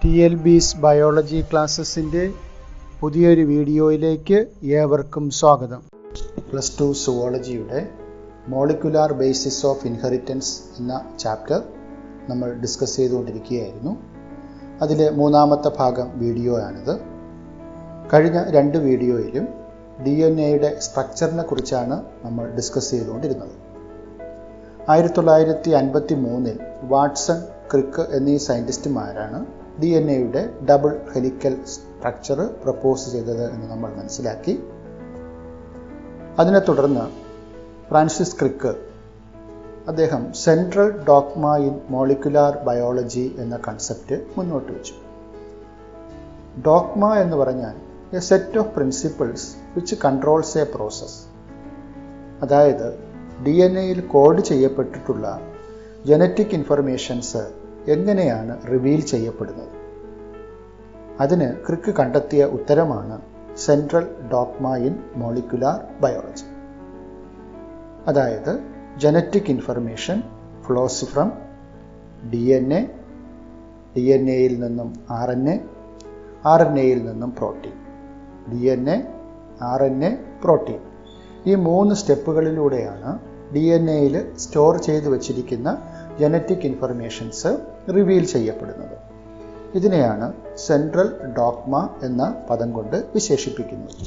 TLB's biology ക്ലാസ്സസിൻ്റെ പുതിയൊരു വീഡിയോയിലേക്ക് ഏവർക്കും സ്വാഗതം. +2 സുവോളജിയുടെ മോളിക്കുലാർ ബേസിസ് ഓഫ് ഇൻഹെറിറ്റൻസ് എന്ന ചാപ്റ്റർ നമ്മൾ ഡിസ്കസ് ചെയ്തുകൊണ്ടിരിക്കുകയായിരുന്നു. അതിലെ മൂന്നാമത്തെ ഭാഗം വീഡിയോ ആണിത്. കഴിഞ്ഞ 2 വീഡിയോയിലും DNA സ്ട്രക്ചറിനെ കുറിച്ചാണ് നമ്മൾ ഡിസ്കസ് ചെയ്തുകൊണ്ടിരുന്നത്. 1953 വാട്സൺ, ക്രിക്ക് എന്നീ സയൻറ്റിസ്റ്റുമാരാണ് DNA double helical structure propose ചെയ്തത് എന്ന് നമ്മൾ മനസ്സിലാക്കി. അതിനെ തുടർന്ന് ഫ്രാൻസിസ് ക്രിക്ക് അദ്ദേഹം central dogma in molecular biology എന്ന കൺസെപ്റ്റ് മുന്നോട്ട് വെച്ചു. ഡോഗ്മ എന്ന് പറഞ്ഞാൽ a set of principles which controls a process. അതായത് DNA കോഡ് ചെയ്യപ്പെട്ടിട്ടുള്ള ജനറ്റിക് ഇൻഫർമേഷൻസ് എങ്ങനെയാണ് റിവീൽ ചെയ്യപ്പെടുന്നത്. അതിന് ക്രിക്ക് കണ്ടെത്തിയ ഉത്തരമാണ് central dogma in molecular biology. അതായത് genetic information flows from DNA, DNAയിൽ നിന്നും RNA, RNAയിൽ നിന്നും പ്രോട്ടീൻ, DNA, RNA, പ്രോട്ടീൻ. ഈ 3 സ്റ്റെപ്പുകളിലൂടെയാണ് DNAയിൽ സ്റ്റോർ ചെയ്തു വച്ചിരിക്കുന്ന ജനറ്റിക് ഇൻഫർമേഷൻസ് റിവീൽ ചെയ്യപ്പെടുന്നത്. ഇതിനെയാണ് സെൻട്രൽ ഡോഗ്മ എന്ന പദം കൊണ്ട് വിശേഷിപ്പിക്കുന്നത്.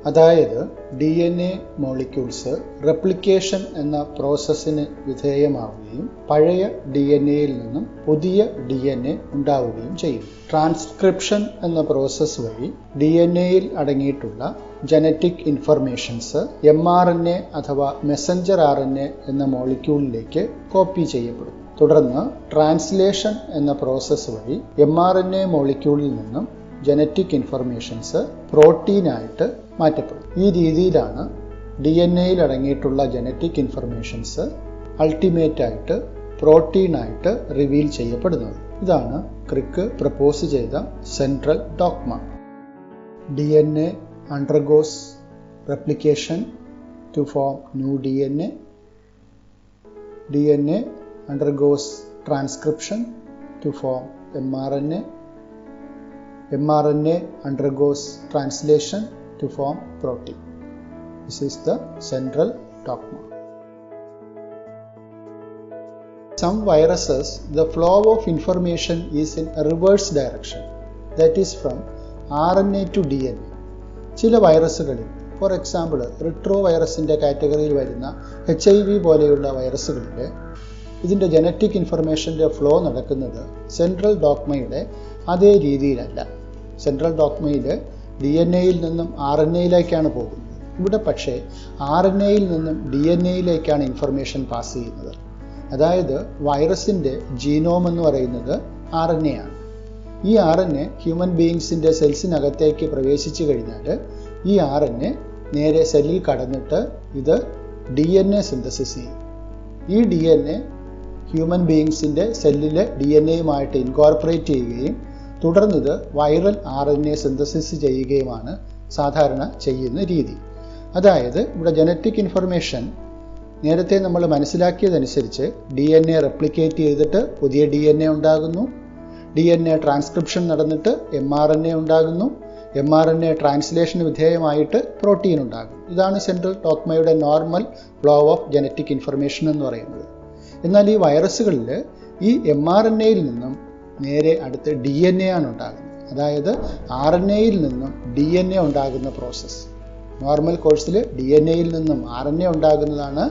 അതായത് DNA മോളിക്യൂൾസ് റെപ്ലിക്കേഷൻ എന്ന പ്രോസസ്സിന് വിധേയമാവുകയും പഴയ DNAയിൽ നിന്നും പുതിയ DNA ഉണ്ടാവുകയും ചെയ്യും. ട്രാൻസ്ക്രിപ്ഷൻ എന്ന പ്രോസസ്സ് വഴി DNAയിൽ അടങ്ങിയിട്ടുള്ള ജനറ്റിക് ഇൻഫർമേഷൻസ് mRNA അഥവാ മെസഞ്ചർ RNA എന്ന മോളിക്യൂളിലേക്ക് കോപ്പി ചെയ്യപ്പെടും. തുടർന്ന് ട്രാൻസ്ലേഷൻ എന്ന പ്രോസസ്സ് വഴി mRNA മോളിക്യൂളിൽ നിന്നും ജനറ്റിക് ഇൻഫർമേഷൻസ് പ്രോട്ടീനായിട്ട് മാറ്റപ്പെടും. ഈ രീതിയിലാണ് DNAയിൽ അടങ്ങിയിട്ടുള്ള ജനറ്റിക് ഇൻഫർമേഷൻസ് അൾട്ടിമേറ്റ് ആയിട്ട് പ്രോട്ടീനായിട്ട് റിവീൽ ചെയ്യപ്പെടുന്നത്. ഇതാണ് ക്രിക്ക് പ്രപ്പോസ് ചെയ്ത central dogma. DNA undergoes replication to form new DNA. DNA undergoes transcription to form mRNA. mRNA undergoes translation to form protein. This is the central dogma. Some viruses, the flow of information is in a reverse direction, that is from RNA to DNA. ചില വൈറസുകളിൽ, for example retro വൈറസിൻ്റെ കാറ്റഗറിയിൽ വരുന്ന HIV പോലെയുള്ള വൈറസുകളിൽ ഇതിൻ്റെ genetic ഇൻഫർമേഷൻ്റെ flow നടക്കുന്നത് central ഡോഗ്മയുടെ അതേ രീതിയിലല്ല. Central ഡോഗ്മയിൽ DNAയിൽ നിന്നും RNAയിലേക്കാണ് പോകുന്നത്. ഇവിടെ പക്ഷേ RNAയിൽ നിന്നും DNAയിലേക്കാണ് ഇൻഫർമേഷൻ പാസ് ചെയ്യുന്നത്. അതായത് വൈറസിൻ്റെ ജീനോം എന്ന് പറയുന്നത് RNA ആണ്. ഈ RNA ഹ്യൂമൻ ബീയിങ്സിൻ്റെ സെൽസിനകത്തേക്ക് പ്രവേശിച്ചു കഴിഞ്ഞാൽ ഈ RNA നേരെ സെല്ലിൽ കടന്നിട്ട് ഇത് DNA സിന്തസിസ് ചെയ്യും. ഈ DNA ഹ്യൂമൻ ബീയിങ്സിൻ്റെ സെല്ലിലെ DNAയുമായിട്ട് ഇൻകോർപ്പറേറ്റ് ചെയ്യുകയും തുടർന്നിത് വൈറൽ RNA സിന്തസിസ് ചെയ്യുകയുമാണ് സാധാരണ ചെയ്യുന്ന രീതി. അതായത് ഇവിടെ ജനറ്റിക് ഇൻഫർമേഷൻ നേരത്തെ നമ്മൾ മനസ്സിലാക്കിയതനുസരിച്ച് DNA റെപ്ലിക്കേറ്റ് ചെയ്തിട്ട് പുതിയ DNA ഉണ്ടാകുന്നു. DNA ട്രാൻസ്ക്രിപ്ഷൻ നടന്നിട്ട് mRNA ഉണ്ടാകുന്നു. mRNA ട്രാൻസ്ലേഷന് വിധേയമായിട്ട് പ്രോട്ടീൻ ഉണ്ടാകും. ഇതാണ് സെൻട്രൽ ഡോഗ്മയുടെ normal flow of genetic information എന്ന് പറയുന്നത്. എന്നാൽ ഈ വൈറസുകളിൽ ഈ mRNAയിൽ നിന്നും നേരെ അടുത്ത് DNA ആണ് ഉണ്ടാകുന്നത്. അതായത് RNAയിൽ നിന്നും DNA ഉണ്ടാകുന്ന പ്രോസസ്സ്. നോർമൽ കോഴ്സിൽ DNAയിൽ നിന്നും RNA ഉണ്ടാകുന്നതാണ്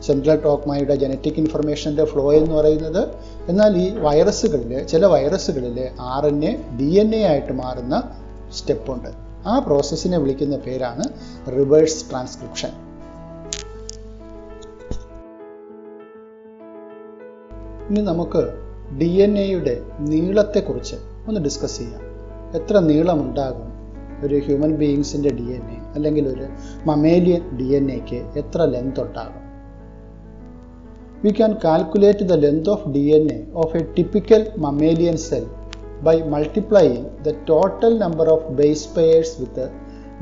സെൻട്രൽ ഡോഗ്മയുടെ ജനറ്റിക് ഇൻഫർമേഷൻ്റെ ഫ്ലോ എന്ന് പറയുന്നത്. എന്നാൽ ഈ വൈറസുകളിൽ, ചില വൈറസുകളിൽ RNA DNA ആയിട്ട് മാറുന്ന സ്റ്റെപ്പുണ്ട്. ആ പ്രോസസ്സിനെ വിളിക്കുന്ന പേരാണ് റിവേഴ്സ് ട്രാൻസ്ക്രിപ്ഷൻ. ഇനി നമുക്ക് DNAയുടെ നീളത്തെക്കുറിച്ച് ഒന്ന് ഡിസ്കസ് ചെയ്യാം. എത്ര നീളമുണ്ടാകും ഒരു ഹ്യൂമൻ ബീയിങ്സിൻ്റെ DNA അല്ലെങ്കിൽ ഒരു മമേലിയൻ DNAക്ക് എത്ര ലെങ്ത് ഉണ്ടാകും? We can calculate the length of DNA of a typical mammalian cell by multiplying the total number of base pairs with the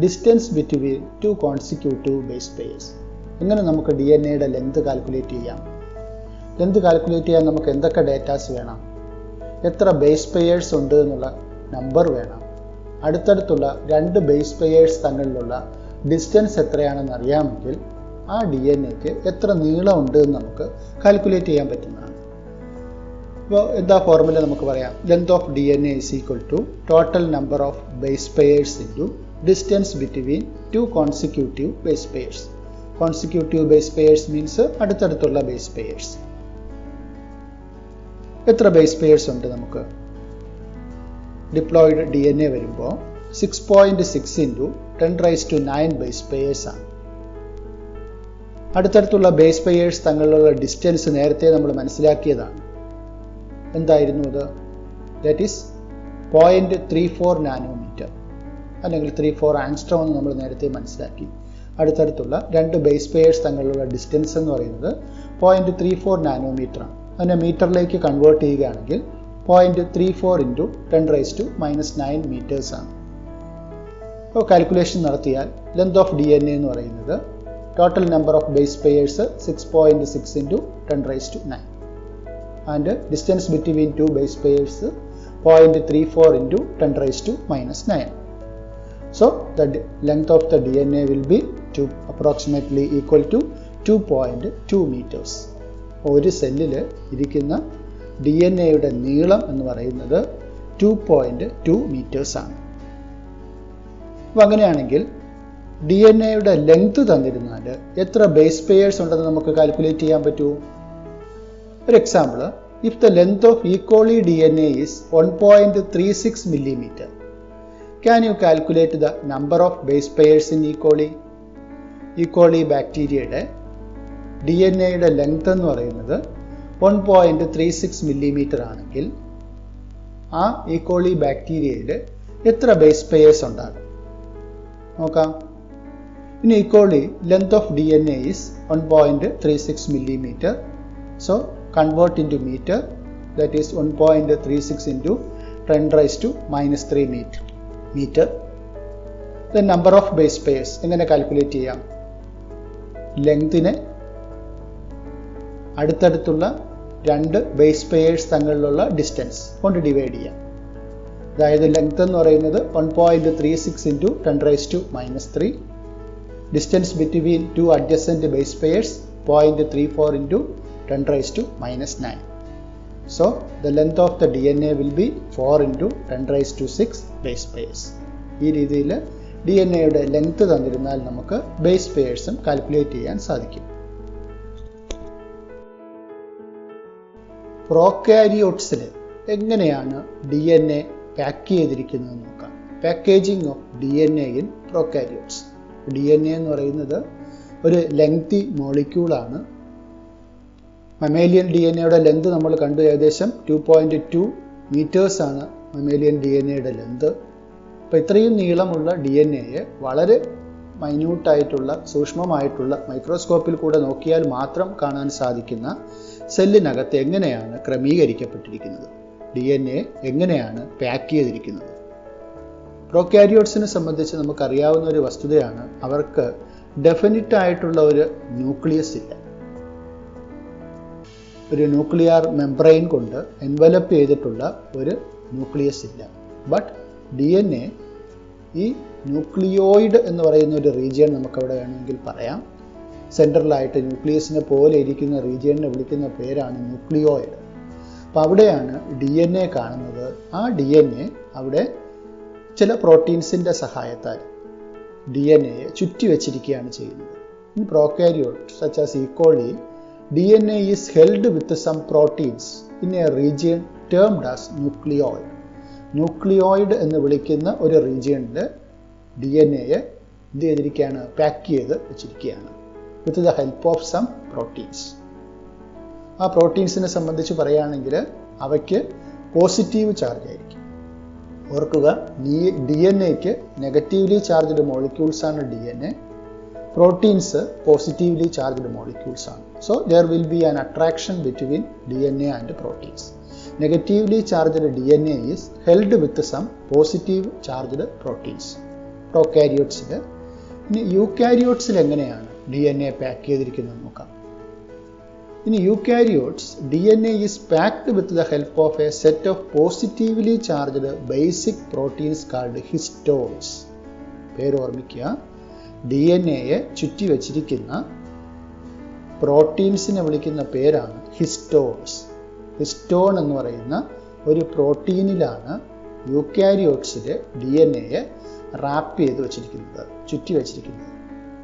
distance between 2 consecutive base pairs. എങ്ങനെ നമുക്ക് DNAയുടെ length calculate ചെയ്യാം? Length calculate ചെയ്യാൻ നമുക്ക് എന്തൊക്കെ datas വേണം? എത്ര base pairs ഉണ്ട് എന്നുള്ള നമ്പർ വേണം. അടുത്തടുത്തുള്ള 2 ബേസ് പെയേഴ്സ് തമ്മിലുള്ള ഡിസ്റ്റൻസ് എത്രയാണെന്ന് അറിയാമെങ്കിൽ ആ DNA-ക്ക് എത്ര നീളം ഉണ്ട് എന്ന് നമുക്ക് കാൽക്കുലേറ്റ് ചെയ്യാൻ പറ്റുന്നതാണ്. അപ്പോൾ എന്താ ഫോർമുല നമുക്ക് പറയാം. Length of DNA is equal to total number of base pairs into distance between 2 consecutive base pairs. Consecutive base pairs means അടുത്തടുത്തുള്ള base pairs. എത്ര ബേസ് പെയേഴ്സ് ഉണ്ട് നമുക്ക്? ഡിപ്ലോയിഡ് DNA വരുമ്പോൾ 6.6 into 10⁻⁹ ബേസ് പെയേഴ്സ് ആണ്. അടുത്തടുത്തുള്ള base pairs തമ്മിലുള്ള distance നേരത്തെ നമ്മൾ മനസ്സിലാക്കിയതാണ്. എന്തായിരുന്നു അത്? ദാറ്റ് ഈസ് 0.34 നാനോമീറ്റർ അല്ലെങ്കിൽ 34 ആങ്സ്ട്രോം എന്ന് നമ്മൾ നേരത്തെ മനസ്സിലാക്കി. അടുത്തടുത്തുള്ള 2 ബേസ് പെയേഴ്സ് തമ്മിലുള്ള ഡിസ്റ്റൻസ് എന്ന് പറയുന്നത് 0.34 നാനോമീറ്റർ ആണ്. അതിനെ മീറ്ററിലേക്ക് കൺവേർട്ട് ചെയ്യുകയാണെങ്കിൽ 0.34 into 10⁻⁹ മീറ്റേഴ്സ് ആണ്. അപ്പോൾ കാൽക്കുലേഷൻ നടത്തിയാൽ ലെങ്ത് ഓഫ് DNA എന്ന് പറയുന്നത് total number of base pairs 6.6 into 10⁻⁹ and distance between 2 base pairs 0.34 into 10⁻⁹. So the length of the DNA will be approximately equal to 2.2 meters. ഒരു സെല്ലിൽ ഇരിക്കുന്ന DNA-യുടെ നീളം എന്ന് പറയുന്നത് 2.2 മീറ്റേഴ്സ് ആണ്. അപ്പോൾ അങ്ങനെയാണെങ്കിൽ DNA-യുടെ ലെങ്ത് തന്നിരുന്നാൽ എത്ര ബേസ് പെയേഴ്സ് ഉണ്ടെന്ന് നമുക്ക് കാൽക്കുലേറ്റ് ചെയ്യാൻ പറ്റുമോ? ഒരു example, if the length of E. coli DNA is 1.36 millimeter, can you calculate the number of base pairs in E. coli? E. coli ബാക്ടീരിയയുടെ DNA-യുടെ ലെങ്ത് എന്ന് പറയുന്നത് 1.36 millimeter ആണെങ്കിൽ ആ E. coli ബാക്ടീരിയയിൽ എത്ര ബേസ് പെയേഴ്സ് ഉണ്ടാകും നോക്കാം. In E. coli, length of DNA is 1.36 millimeter. So convert into meter, that is 1.36 into 10⁻⁻³ meter. The number of base pairs എങ്ങനെ calculate ചെയ്യാം? ലെങ്തിനെ അടുത്തടുത്തുള്ള 2 ബേസ് പെയേഴ്സ് തമ്മിലുള്ള ഡിസ്റ്റൻസ് കൊണ്ട് ഡിവൈഡ് ചെയ്യാം. അതായത് ലെങ്ത് എന്ന് പറയുന്നത് 1.36 into 10⁻⁻3. Distance between 2 adjacent base pairs 0.34 into 10⁻⁹. So the length of the DNA will be 4 into 10⁻⁶ base pairs. ഈ രീതിയിൽ DNA-യുടെ ലെങ്ത് തന്നിരുന്നാൽ നമുക്ക് ബേസ് പെയേഴ്സും കാൽക്കുലേറ്റ് ചെയ്യാൻ സാധിക്കും. പ്രോകാരിയോട്സിൽ എങ്ങനെയാണ് DNA പാക്ക് ചെയ്തിരിക്കുന്നത് നോക്കാം. Packaging of DNA in prokaryotes. DNA എന്ന് പറയുന്നത് ഒരു ലെങ്തി മോളിക്യൂളാണ്. മമേലിയൻ DNA-യുടെ ലെങ്ത് നമ്മൾ കണ്ടു, ഏകദേശം 2.2 മീറ്റേഴ്സ് ആണ് മമേലിയൻ DNA-യുടെ ലെങ്ത്. അപ്പോൾ ഇത്രയും നീളമുള്ള DNA-യെ വളരെ മൈന്യൂട്ടായിട്ടുള്ള സൂക്ഷ്മമായിട്ടുള്ള മൈക്രോസ്കോപ്പിൽ കൂടെ നോക്കിയാൽ മാത്രം കാണാൻ സാധിക്കുന്ന സെല്ലിനകത്ത് എങ്ങനെയാണ് ക്രമീകരിക്കപ്പെട്ടിരിക്കുന്നത്, DNA എങ്ങനെയാണ് പാക്ക് ചെയ്തിരിക്കുന്നത്. പ്രോകാരിയോട്സിനെ സംബന്ധിച്ച് നമുക്കറിയാവുന്ന ഒരു വസ്തുതയാണ്, അവർക്ക് ഡെഫിനിറ്റ് ആയിട്ടുള്ള ഒരു ന്യൂക്ലിയസ് ഇല്ല. ഒരു ന്യൂക്ലിയർ മെംബ്രെയിൻ കൊണ്ട് എൻവലപ്പ് ചെയ്തിട്ടുള്ള ഒരു ന്യൂക്ലിയസ് ഇല്ല. ബട്ട് DNA ഈ ന്യൂക്ലിയോയിഡ് എന്ന് പറയുന്ന ഒരു റീജിയൻ നമുക്കവിടെ വേണമെങ്കിൽ പറയാം. സെൻട്രലായിട്ട് ന്യൂക്ലിയസിനെ പോലെ ഇരിക്കുന്ന റീജിയനെ വിളിക്കുന്ന പേരാണ് ന്യൂക്ലിയോയിഡ്. അപ്പം അവിടെയാണ് DNA കാണുന്നത്. ആ DNA അവിടെ ചില പ്രോട്ടീൻസിൻ്റെ സഹായത്താൽ DNA-യെ ചുറ്റി വെച്ചിരിക്കുകയാണ് ചെയ്യുന്നത്. In prokaryote such as E. coli, DNA is held with some proteins in a region termed as nucleoid. Nucleoid എന്ന് വിളിക്കുന്ന ഒരു റീജിയനിൽ DNA-യെ എന്ത് ചെയ്തിരിക്കുകയാണ്? പാക്ക് ചെയ്ത് വെച്ചിരിക്കുകയാണ് with the help of some proteins. ആ പ്രോട്ടീൻസിനെ സംബന്ധിച്ച് പറയുകയാണെങ്കിൽ അവയ്ക്ക് പോസിറ്റീവ് ചാർജ് ആയിരിക്കും. ഓർക്കുക, DNA-ക്ക് നെഗറ്റീവ്ലി ചാർജ്ഡ് മോളിക്യൂൾസ് ആണ് DNA. Proteins positively charged molecules ആണ്. So there will be an attraction between DNA and proteins. Negatively charged DNA is held with some positive charged proteins. Prokaryotes. ഇനി യൂക്കാരിയോട്സിൽ എങ്ങനെയാണ് DNA pack ചെയ്തിരിക്കുന്നത് നോക്കാം. In eukaryotes, DNA is packed with the help of a set of positively charged basic proteins called histones. പേര് ഓർമ്മിക്കുക, DNA ചുറ്റി വച്ചിരിക്കുന്ന പ്രോട്ടീൻസിനെ വിളിക്കുന്ന പേരാണ് ഹിസ്റ്റോൺസ്. ഹിസ്റ്റോൺ എന്ന് പറയുന്ന ഒരു പ്രോട്ടീനിലാണ് യൂക്കാരിയോട്സിലെ DNA റാപ്പ് ചെയ്ത് വച്ചിരിക്കുന്നത്, ചുറ്റി വച്ചിരിക്കുന്നത്.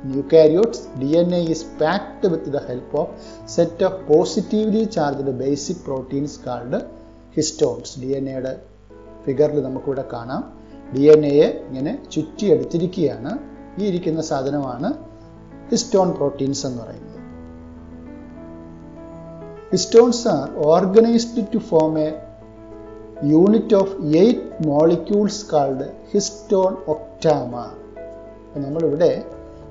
In eukaryotes, DNA is packed with the help of set of positively charged basic proteins called histones. DNAയുടെ ഫിഗറിൽ നമുക്കിവിടെ കാണാം. DNA ഇങ്ങനെ ചുറ്റി എടുത്തിരിക്കുകയാണ്. ഈ ഇരിക്കുന്ന സാധനമാണ് ഹിസ്റ്റോൺ പ്രോട്ടീൻസ് എന്ന് പറയുന്നത്. Histones are organized to form a unit of 8 molecules called histone octamer. നമ്മളിവിടെ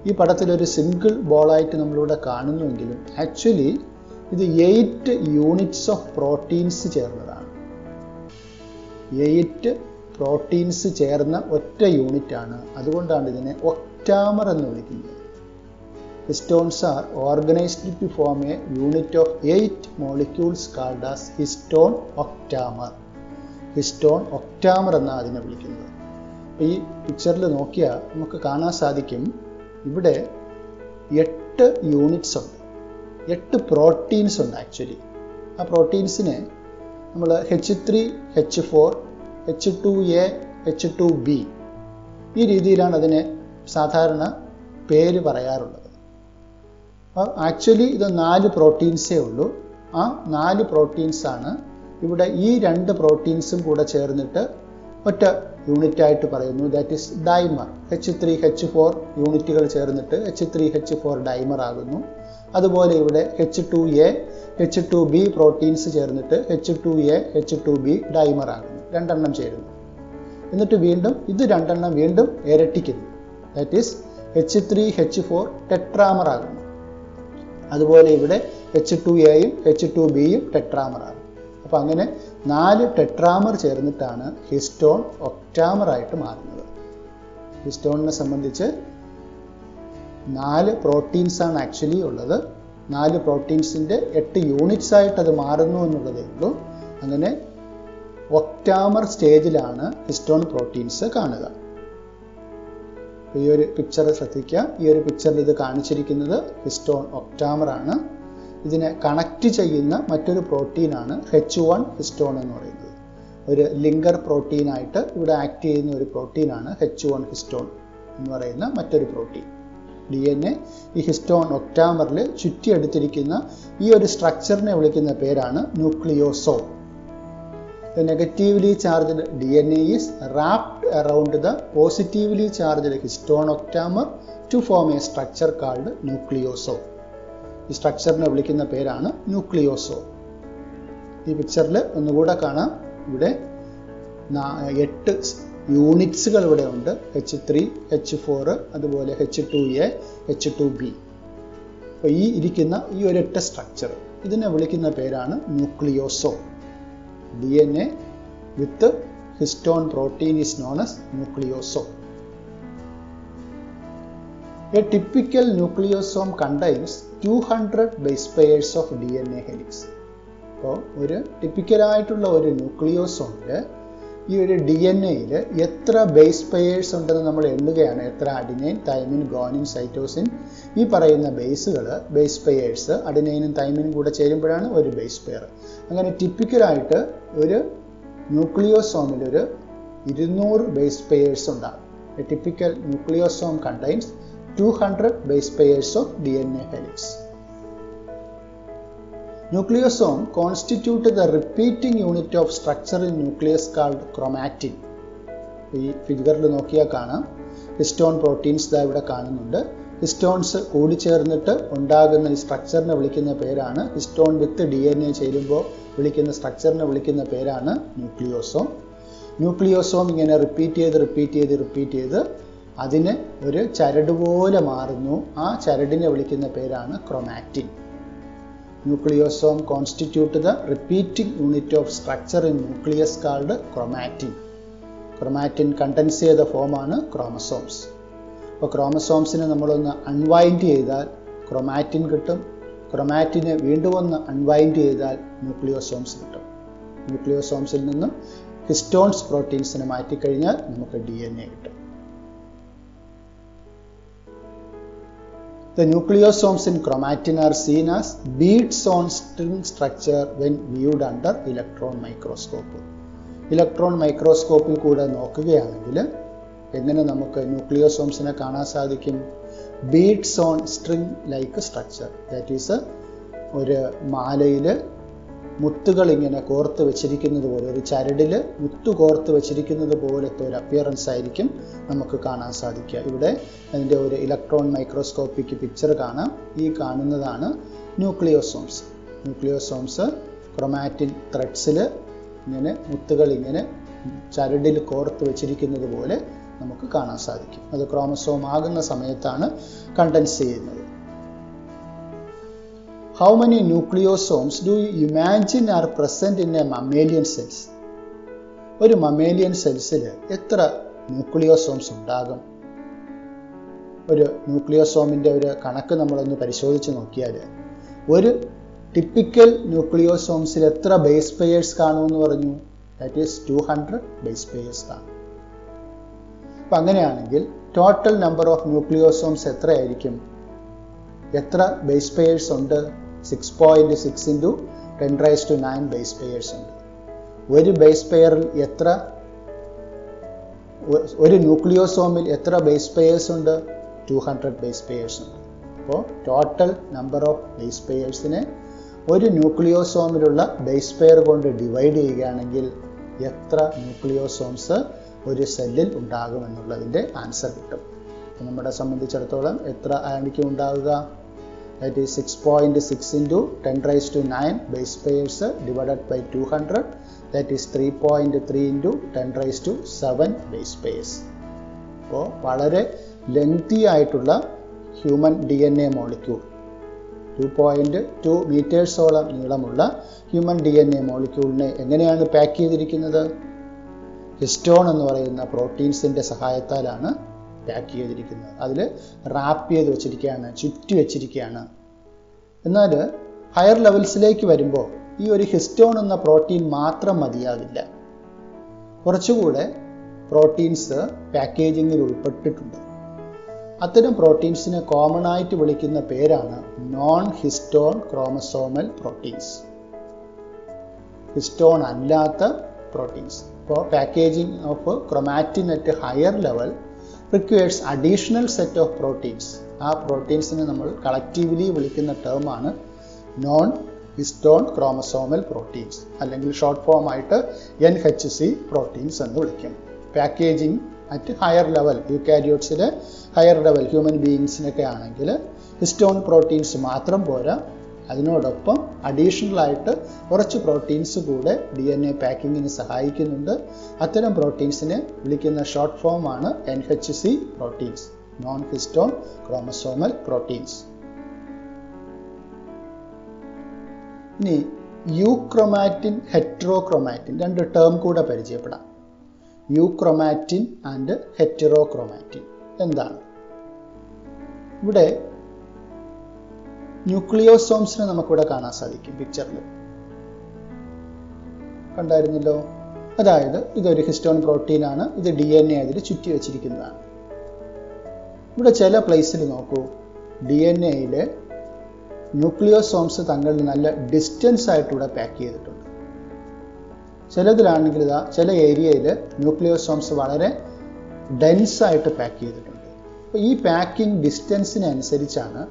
ഈ പടത്തിലൊരു സിംഗിൾ ബോളായിട്ട് നമ്മളിവിടെ കാണുന്നുവെങ്കിലും ആക്ച്വലി ഇത് 8 യൂണിറ്റ്സ് ഓഫ് പ്രോട്ടീൻസ് ചേർന്നതാണ്. 8 പ്രോട്ടീൻസ് ചേർന്ന ഒറ്റ യൂണിറ്റ് ആണ്. അതുകൊണ്ടാണ് ഇതിനെ ഒക്ടാമർ എന്ന് വിളിക്കുന്നത്. Histones are organized to form a unit of 8 molecules called as histone octamer. Histone octamer എന്നാണ് അതിനെ വിളിക്കുന്നത്. ഈ പിക്ചറിൽ നോക്കിയാൽ നമുക്ക് കാണാൻ സാധിക്കും, ഇവിടെ 8 യൂണിറ്റ്സ് ഉണ്ട്, 8 പ്രോട്ടീൻസ് ഉണ്ട്. ആക്ച്വലി ആ പ്രോട്ടീൻസിനെ നമ്മൾ H3, H4, H2A, H2B ഈ രീതിയിലാണ് അതിനെ സാധാരണ പേര് പറയാറുള്ളത്. ആക്ച്വലി ഇത് 4 പ്രോട്ടീൻസേ ഉള്ളൂ. ആ 4 പ്രോട്ടീൻസാണ് ഇവിടെ ഈ 2 പ്രോട്ടീൻസും കൂടെ ചേർന്നിട്ട് ഒറ്റ യൂണിറ്റ് ആയിട്ട് പറയുന്നു, that is dimer. H3, H4 യൂണിറ്റുകൾ ചേർന്നിട്ട് H3, H4 ഡൈമർ ആകുന്നു. അതുപോലെ ഇവിടെ H2A, H2B പ്രോട്ടീൻസ് ചേർന്നിട്ട് H2A, H2B ഡൈമർ ആകുന്നു. 2 എണ്ണം ചേരുന്നു. എന്നിട്ട് വീണ്ടും ഇത് 2 എണ്ണം വീണ്ടും ഇരട്ടിക്കുന്നു, that is H3, H4 tetramer ആകുന്നു. അതുപോലെ ഇവിടെ H2Aയും H2Bയും ടെട്രാമർ ആകും. അപ്പോൾ അങ്ങനെ 4 ടെട്രാമർ ചേർന്നിട്ടാണ് ഹിസ്റ്റോൺ ഒക്ടാമർ ആയിട്ട് മാറുന്നത്. ഹിസ്റ്റോണിനെ സംബന്ധിച്ച് 4 പ്രോട്ടീൻസാണ് ആക്ച്വലി ഉള്ളത്. 4 പ്രോട്ടീൻസിൻ്റെ 8 യൂണിറ്റ്സ് ആയിട്ട് അത് മാറുന്നു എന്നുള്ളതേ ഉള്ളൂ. അങ്ങനെ ഒക്ടാമർ സ്റ്റേജിലാണ് ഹിസ്റ്റോൺ പ്രോട്ടീൻസ് കാണുക. ഈ ഒരു പിക്ചർ ശ്രദ്ധിക്കുക. ഈ ഒരു പിക്ചറിൽ ഇത് കാണിച്ചിരിക്കുന്നത് ഹിസ്റ്റോൺ ഒക്ടാമർ ആണ്. ഇതിനെ കണക്ട് ചെയ്യുന്ന മറ്റൊരു പ്രോട്ടീനാണ് H1 ഹിസ്റ്റോൺ എന്ന് പറയുന്നത്. ഒരു ലിങ്കർ പ്രോട്ടീനായിട്ട് ഇവിടെ ആക്ട് ചെയ്യുന്ന ഒരു പ്രോട്ടീനാണ് H1 ഹിസ്റ്റോൺ എന്ന് പറയുന്ന മറ്റൊരു പ്രോട്ടീൻ. DNA ഈ ഹിസ്റ്റോൺ ഒക്ടാമറിൽ ചുറ്റിയെടുത്തിരിക്കുന്ന ഈ ഒരു സ്ട്രക്ചറിനെ വിളിക്കുന്ന പേരാണ് ന്യൂക്ലിയോസോം. The negatively charged DNA is wrapped around the positively charged histone octamer to form a structure called nucleosome. ഈ സ്ട്രക്ചറിനെ വിളിക്കുന്ന പേരാണ് ന്യൂക്ലിയോസോം. ഈ പിക്ചറിൽ ഒന്നുകൂടെ കാണാം, ഇവിടെ 8 യൂണിറ്റ്സുകൾ ഇവിടെ ഉണ്ട്. H3, H4, അതുപോലെ H2A, H2B. അപ്പോൾ ഈ ഇരിക്കുന്ന ഈ ഒരൊറ്റ സ്ട്രക്ചർ ഇതിനെ വിളിക്കുന്ന പേരാണ് ന്യൂക്ലിയോസോം. DNA with histone protein is known as nucleosome. A typical nucleosome contains 200 base pairs of DNA helix. അപ്പോൾ ഒരു ടിപ്പിക്കലായിട്ടുള്ള ഒരു ന്യൂക്ലിയോസോമിൽ ഈ ഒരു DNA-യിൽ എത്ര ബേസ് പെയേഴ്സ് ഉണ്ടെന്ന് നമ്മൾ എണ്ണുകയാണ്. എത്ര അഡിനൈൻ, തൈമിൻ, ഗോണിൻ, സൈറ്റോസിൻ ഈ പറയുന്ന ബേസ് പെയേഴ്സ് അഡിനൈനും തൈമിനും കൂടെ ചേരുമ്പോഴാണ് ഒരു ബേസ് പെയർ. അങ്ങനെ ടിപ്പിക്കലായിട്ട് ഒരു ന്യൂക്ലിയോസോമിൽ ഒരു 200 ബേസ് പെയേഴ്സ് ഉണ്ടാകും. A typical nucleosome contains 200 base pairs of DNA helix. Nucleosome constitute the repeating unit of structure in nucleus called chromatin. ഈ ഫിഗറിൽ നോക്കിയാൽ കാണാം, ഹിസ്റ്റോൺ പ്രോട്ടീൻസ് ഇവിടെ കാണുന്നുണ്ട്. ഹിസ്റ്റോൺസ് കൂടിച്ചേർന്നിട്ട് ഉണ്ടാകുന്ന ഈ സ്ട്രക്ചറിനെ വിളിക്കുന്ന പേരാണ്, ഹിസ്റ്റോൺ വിത്ത് DNA ചേരുമ്പോൾ വിളിക്കുന്ന സ്ട്രക്ചറിനെ വിളിക്കുന്ന പേരാണ് ന്യൂക്ലിയോസോം. ന്യൂക്ലിയോസോം ഇങ്ങനെ റിപ്പീറ്റ് ചെയ്ത് അതിന് ഒരു ചരട് പോലെ മാറുന്നു. ആ ചരടിനെ വിളിക്കുന്ന പേരാണ് chromatin. Nucleosome constitute the repeating unit of structure in nucleus called chromatin. Chromatin contains ചെയ്ത ഫോമാണ് ക്രോമസോംസ്. അപ്പോൾ ക്രോമസോംസിനെ നമ്മളൊന്ന് അൺവൈൻഡ് ചെയ്താൽ ക്രോമാറ്റിൻ കിട്ടും. ക്രൊമാറ്റിനെ വീണ്ടും ഒന്ന് അൺവൈൻഡ് ചെയ്താൽ ന്യൂക്ലിയോസോംസ് കിട്ടും. ന്യൂക്ലിയോസോംസിൽ നിന്ന് ഹിസ്റ്റോൺസ് പ്രോട്ടീൻസിനെ മാറ്റിക്കഴിഞ്ഞാൽ നമുക്ക് DNA കിട്ടും. The nucleosomes in chromatin are seen as beads on string structure when viewed under electron microscope. Electron മൈക്രോസ്കോപ്പിൽ കൂടെ നോക്കുകയാണെങ്കിൽ എങ്ങനെ നമുക്ക് ന്യൂക്ലിയോസോംസിനെ കാണാൻ സാധിക്കും? Beads on string like structure, that is ഒരു മാലയിൽ മുത്തുകൾ ഇങ്ങനെ കോർത്ത് വെച്ചിരിക്കുന്നത് പോലെ, ഒരു ചരടിൽ മുത്തു കോർത്ത് വെച്ചിരിക്കുന്നത് പോലത്തെ ഒരു അപ്പിയറൻസ് ആയിരിക്കും നമുക്ക് കാണാൻ സാധിക്കുക. ഇവിടെ അതിൻ്റെ ഒരു ഇലക്ട്രോൺ മൈക്രോസ്കോപ്പിക് പിക്ചർ കാണാം. ഈ കാണുന്നതാണ് ന്യൂക്ലിയോസോംസ്. ന്യൂക്ലിയോസോംസ് ക്രൊമാറ്റിൻ ത്രെഡ്സിൽ ഇങ്ങനെ മുത്തുകൾ ഇങ്ങനെ ചരടിൽ കോർത്ത് വെച്ചിരിക്കുന്നത് പോലെ നമുക്ക് കാണാൻ സാധിക്കും. അത് ക്രോമസോം ആകുന്ന സമയത്താണ് കണ്ടൻസ് ചെയ്യുന്നത്. How many nucleosomes do you imagine are present in a mammalian cells? ഒരു മമ്മേലിയൻ സെൽസിൽ എത്ര ന്യൂക്ലിയോസോംസ് ഉണ്ടാകും? ഒരു ന്യൂക്ലിയോസോമിൻ്റെ ഒരു കണക്ക് നമ്മളൊന്ന് പരിശോധിച്ച് നോക്കിയാൽ ഒരു ടിപ്പിക്കൽ ന്യൂക്ലിയോസോംസിൽ എത്ര ബേസ് പെയേഴ്സ് കാണുമെന്ന് പറഞ്ഞു? ദാറ്റ് ഈസ് 200 ബേസ് പെയേഴ്സ് കാണും. അപ്പം അങ്ങനെയാണെങ്കിൽ ടോട്ടൽ നമ്പർ ഓഫ് ന്യൂക്ലിയോസോംസ് എത്രയായിരിക്കും? എത്ര ബേസ് പെയേഴ്സ് ഉണ്ട്? 6.6 into 10⁻⁹ ബേസ് പെയേഴ്സ് ഉണ്ട്. ഒരു ബേസ് പെയറിൽ ഒരു ന്യൂക്ലിയോസോമിൽ എത്ര ബേസ് പെയേഴ്സ് ഉണ്ട്? 200 ബേസ് പെയേഴ്സ് ഉണ്ട്. അപ്പോൾ ടോട്ടൽ നമ്പർ ഓഫ് ബേസ് പെയേഴ്സിനെ ഒരു ന്യൂക്ലിയോസോമിലുള്ള ബേസ് പെയർ കൊണ്ട് ഡിവൈഡ് ചെയ്യുകയാണെങ്കിൽ എത്ര ന്യൂക്ലിയോസോംസ് ഒരു സെല്ലിൽ ഉണ്ടാകുമെന്നുള്ളതിൻ്റെ ആൻസർ കിട്ടും. നമ്മളെ സംബന്ധിച്ചിടത്തോളം എത്ര ആയിരിക്കും ഉണ്ടാവുക? That is 6.6 into 10⁻⁹ base pairs divided by 200, that is 3.3 into 10⁻⁷ base pairs. അപ്പോൾ വളരെ ലെങ്തി ആയിട്ടുള്ള ഹ്യൂമൻ DNA മോളിക്യൂൾ, 2.2 മീറ്റേഴ്സോളം നീളമുള്ള ഹ്യൂമൻ DNA മോളിക്യൂളിനെ എങ്ങനെയാണ് പാക്ക് ചെയ്തിരിക്കുന്നത്? ഹിസ്റ്റോൺ എന്ന് പറയുന്ന പ്രോട്ടീൻസിൻ്റെ സഹായത്താലാണ് പാക്ക് ചെയ്തിരിക്കുന്നത്. അതിൽ റാപ്പ് ചെയ്ത് വെച്ചിരിക്കുകയാണ്, ചുറ്റി വെച്ചിരിക്കുകയാണ്. എന്നാൽ ഹയർ ലെവൽസിലേക്ക് വരുമ്പോൾ ഈ ഒരു ഹിസ്റ്റോൺ എന്ന പ്രോട്ടീൻ മാത്രം മതിയാകില്ല. കുറച്ചുകൂടെ പ്രോട്ടീൻസ് പാക്കേജിങ്ങിൽ ഉൾപ്പെട്ടിട്ടുണ്ട്. അത്തരം പ്രോട്ടീൻസിനെ കോമൺ ആയിട്ട് വിളിക്കുന്ന പേരാണ് non histone chromosomal proteins. Histone അല്ലാത്ത പ്രോട്ടീൻസ്. അപ്പോൾ packaging of chromatin at higher level requires additional set of proteins. ആ പ്രോട്ടീൻസിനെ നമ്മൾ കളക്റ്റീവ്ലി വിളിക്കുന്ന ടേമാണ് നോൺ ഹിസ്റ്റോൺ ക്രോമസോമൽ പ്രോട്ടീൻസ്, അല്ലെങ്കിൽ ഷോർട്ട് ഫോം ആയിട്ട് NHC പ്രോട്ടീൻസ് എന്ന് വിളിക്കും. പാക്കേജിങ് അറ്റ് ഹയർ ലെവൽ, യൂക്കാരിയോട്സിലെ ഹയർ ലെവൽ ഹ്യൂമൻ ബീയിങ്സിനൊക്കെ ആണെങ്കിൽ ഹിസ്റ്റോൺ പ്രോട്ടീൻസ് മാത്രം പോരാ, അതിനോടൊപ്പം അഡീഷണൽ ആയിട്ട് കുറച്ച് പ്രോട്ടീൻസ് കൂടെ DNA പാക്കിങ്ങിന് സഹായിക്കുന്നുണ്ട്. അത്തരം പ്രോട്ടീൻസിനെ വിളിക്കുന്ന ഷോർട്ട് ഫോമാണ് NHC proteins, non histone chromosomal proteins. ഇനി യൂക്രൊമാറ്റിൻ, ഹെറ്ററോക്രൊമാറ്റിൻ, രണ്ട് ടേം കൂടെ പരിചയപ്പെടാം. യൂക്രൊമാറ്റിൻ ആൻഡ് ഹെറ്ററോക്രൊമാറ്റിൻ എന്താണ്? ഇവിടെ ന്യൂക്ലിയോസോംസിനെ നമുക്കിവിടെ കാണാൻ സാധിക്കും. പിക്ചറിൽ കണ്ടായിരുന്നല്ലോ. അതായത് ഇതൊരു ഹിസ്റ്റോൺ പ്രോട്ടീനാണ്, ഇത് DNA അതിൽ ചുറ്റി വെച്ചിരിക്കുന്നതാണ്. ഇവിടെ ചില പ്ലേസിൽ നോക്കൂ, DNA ന്യൂക്ലിയോസോംസ് തങ്ങളിൽ നല്ല ഡിസ്റ്റൻസ് ആയിട്ട് ഇവിടെ പാക്ക് ചെയ്തിട്ടുണ്ട്. ചിലതിലാണെങ്കിൽ ഇതാ ചില ഏരിയയിൽ ന്യൂക്ലിയോസോംസ് വളരെ ഡെൻസ് ആയിട്ട് പാക്ക് ചെയ്തിട്ടുണ്ട്. അപ്പോൾ ഈ പാക്കിംഗ് ഡിസ്റ്റൻസിനനുസരിച്ചാണ്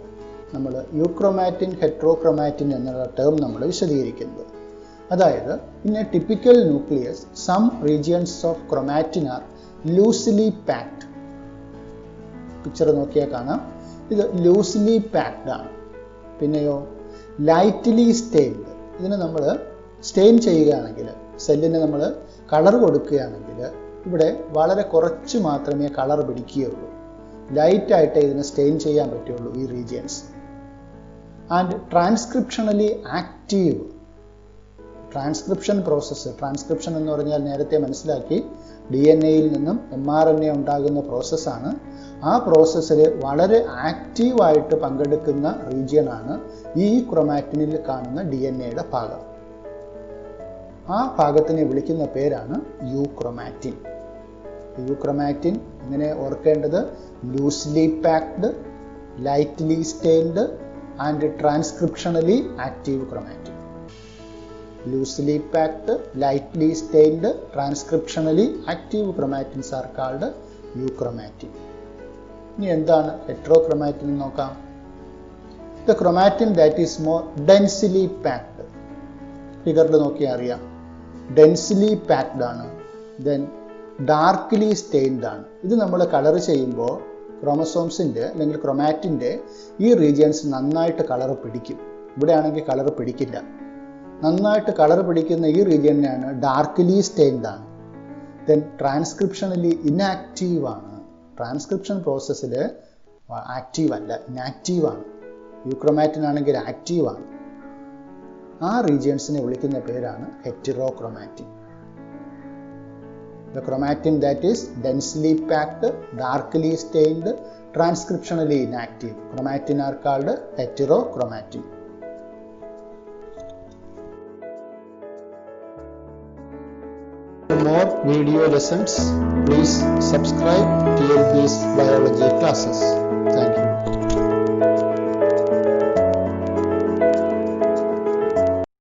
നമ്മൾ യൂക്രൊമാറ്റിൻ, ഹെറ്ററോക്രൊമാറ്റിൻ എന്നുള്ള ടേം നമ്മൾ വിശദീകരിക്കുന്നത്. അതായത് in a typical nucleus some regions of chromatin are loosely packed. Picture നോക്കിയാൽ കാണാം, ഇത് ലൂസ്ലി പാക്ഡ് ആണ്. പിന്നെയോ ലൈറ്റ്ലി സ്റ്റെയിൻഡ്. ഇതിനെ നമ്മൾ സ്റ്റെയിൻ ചെയ്യുകയാണെങ്കിൽ, സെല്ലിന് നമ്മൾ കളർ കൊടുക്കുകയാണെങ്കിൽ ഇവിടെ വളരെ കുറച്ച് മാത്രമേ കളർ പിടിക്കുകയുള്ളൂ. ലൈറ്റായിട്ട് ഇതിനെ സ്റ്റെയിൻ ചെയ്യാൻ പറ്റുള്ളൂ ഈ regions. And transcriptionally active. Transcription process, transcription എന്ന് പറഞ്ഞാൽ നേരത്തെ മനസ്സിലാക്കി DNA-യിൽ നിന്നും mRNA ഉണ്ടാകുന്ന പ്രോസസ്സാണ്. ആ പ്രോസസ്സിൽ വളരെ ആക്റ്റീവായിട്ട് പങ്കെടുക്കുന്ന റീജിയനാണ് ഈ ക്രൊമാറ്റിനിൽ കാണുന്ന DNA-യുടെ ഭാഗം. ആ ഭാഗത്തിനെ വിളിക്കുന്ന പേരാണ് യൂക്രൊമാറ്റിൻ. യൂക്രൊമാറ്റിൻ ഇങ്ങനെ ഓർക്കേണ്ടത് loosely packed, lightly stained and transcriptionally active chromatin. Loosely packed, lightly stained, transcriptionally active chromatins are called euchromatin. ഇനി എന്താണ് heterochromatin എന്ന് നോക്കാം. The chromatin that is more densely packed. ഫിഗറിൽ നോക്കിയാൽ അറിയാം, ഡെൻസ്ലി പാക്ഡ് ആണ്, ദെൻ ഡാർക്ക്ലി സ്റ്റെയിൻഡ് ആണ്. ഇത് നമ്മൾ കളർ ചെയ്യുമ്പോൾ ക്രോമസോംസിൻ്റെ അല്ലെങ്കിൽ ക്രൊമാറ്റിൻ്റെ ഈ റീജിയൻസ് നന്നായിട്ട് കളർ പിടിക്കും. ഇവിടെ ആണെങ്കിൽ കളർ പിടിക്കില്ല. നന്നായിട്ട് കളർ പിടിക്കുന്ന ഈ റീജിയനാണ് ഡാർക്ക്ലി സ്റ്റെയിൻഡ് ആണ്. ദെൻ ട്രാൻസ്ക്രിപ്ഷണലി ഇനാക്റ്റീവ് ആണ്. ട്രാൻസ്ക്രിപ്ഷൻ പ്രോസസ്സിൽ ആക്റ്റീവ് അല്ല, ഇനാക്റ്റീവ് ആണ്. യൂക്രൊമാറ്റിൻ ആണെങ്കിൽ ആക്റ്റീവ് ആണ്. ആ റീജിയൻസിനെ വിളിക്കുന്ന പേരാണ് ഹെറ്ററോക്രൊമാറ്റിൻ. The chromatin that is densely packed, darkly stained, transcriptionally inactive. Chromatin are called heterochromatin. For more video lessons, please subscribe TLP's biology classes. Thank you.